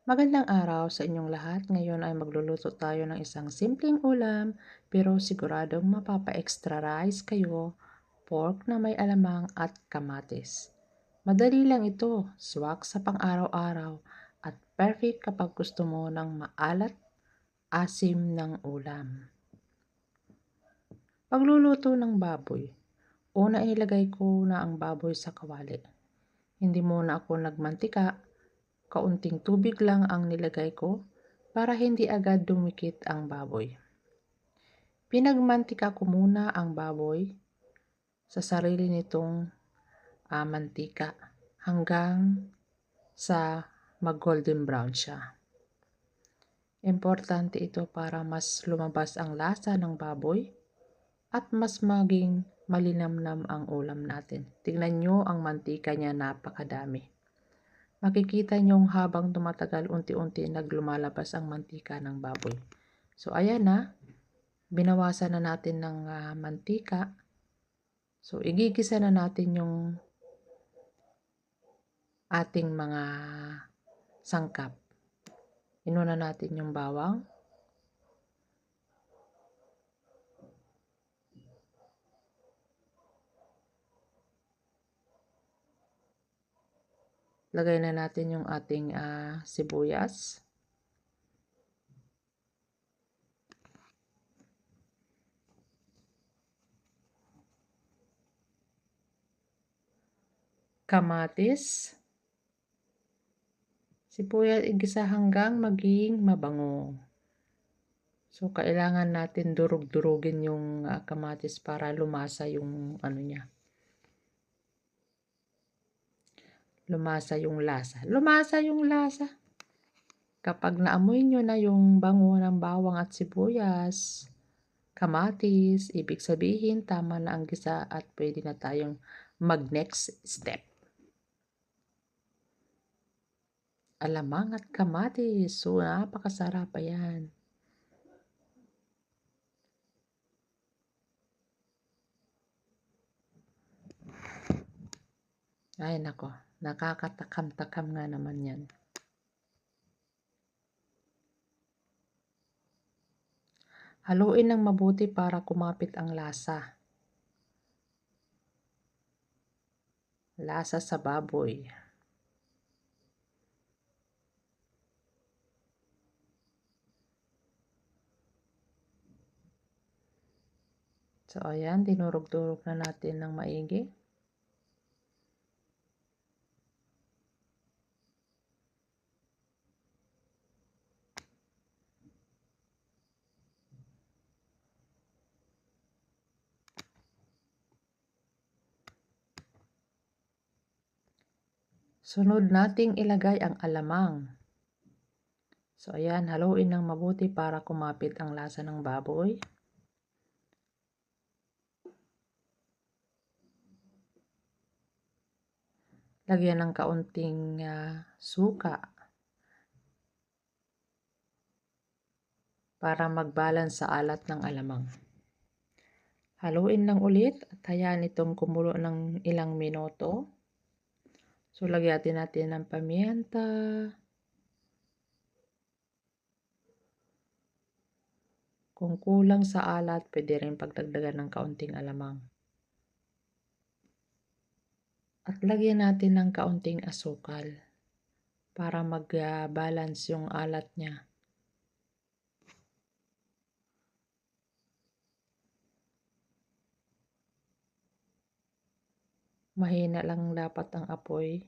Magandang araw sa inyong lahat. Ngayon ay magluluto tayo ng isang simpleng ulam pero siguradong mapapa-extra rice kayo, pork na may alamang at kamatis. Madali lang ito, swak sa pang-araw-araw at perfect kapag gusto mo ng maalat, asim ng ulam. Pagluluto ng baboy. Una ilagay ko na ang baboy sa kawali. Hindi muna ako nagmantika. Kaunting tubig lang ang nilagay ko para hindi agad dumikit ang baboy. Pinagmantika ko muna ang baboy sa sarili nitong mantika hanggang sa mag-golden brown siya. Importante ito para mas lumabas ang lasa ng baboy at mas maging malinamnam ang ulam natin. Tingnan nyo ang mantika niya, napakadami. Makikita nyong habang tumatagal unti-unti naglumalabas ang mantika ng baboy. So ayan na, binawasan na natin ng mantika. So igigisa na natin yung ating mga sangkap. Inuna natin yung bawang. Lagay na natin yung ating sibuyas. Kamatis. Sibuyas igisa hanggang maging mabango. So kailangan natin durug-durugin yung kamatis para lumasa yung niya. Lumasa yung lasa. Lumasa yung lasa. Kapag naamoy nyo na yung bango ng bawang at sibuyas, kamatis, ibig sabihin tama na ang gisa at pwede na tayong mag-next step. Alamang at kamatis. So, napakasarap. Ayan. Ay, nako. Nakakatakam-takam nga naman yan. Haluin ng mabuti para kumapit ang lasa. Lasa sa baboy. So, ayan. Dinurog-durog na natin ng maigi. Sunod nating ilagay ang alamang. So ayan, haluin ng mabuti para kumapit ang lasa ng baboy. Lagyan ng kaunting suka para mag-balance sa alat ng alamang. Haluin lang ulit at hayaan itong kumulo ng ilang minuto. So lagyan natin ng pamienta. Kung kulang sa alat, pwede rin pagdagdagan ng kaunting alamang. At lagyan natin ng kaunting asukal para mag-balance yung alat niya. Mahina lang dapat ang apoy.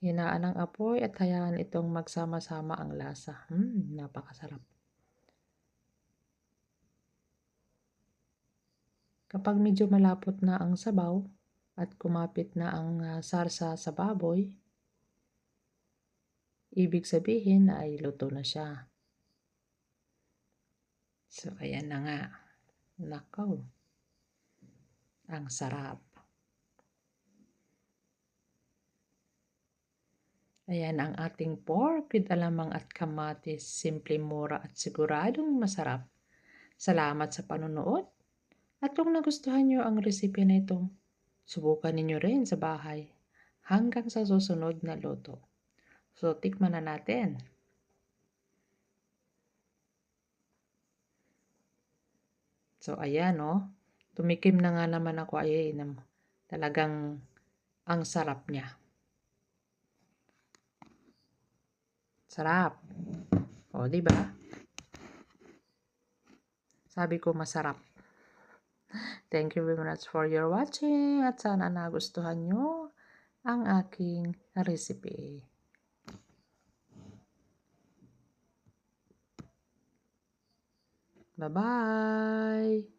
Hinaan ang apoy at hayaan itong magsama-sama ang lasa. Napakasarap. Kapag medyo malapot na ang sabaw at kumapit na ang sarsa sa baboy, ibig sabihin na ay luto na siya. So, ayan na nga. Nakaw. Ang sarap. Ayan ang ating pork with alamang at kamatis. Simple, mura at siguradong masarap. Salamat sa panonood. At kung nagustuhan nyo ang recipe na ito, subukan ninyo rin sa bahay. hanggang sa susunod na luto. So, tikman na natin. So, ayan, oh. Tumikim na nga naman ako. Ayan, talagang ang sarap niya. Sarap. O, di ba? Sabi ko masarap. Thank you very much for your watching at sana nagustuhan nyo ang aking recipe. Bye-bye!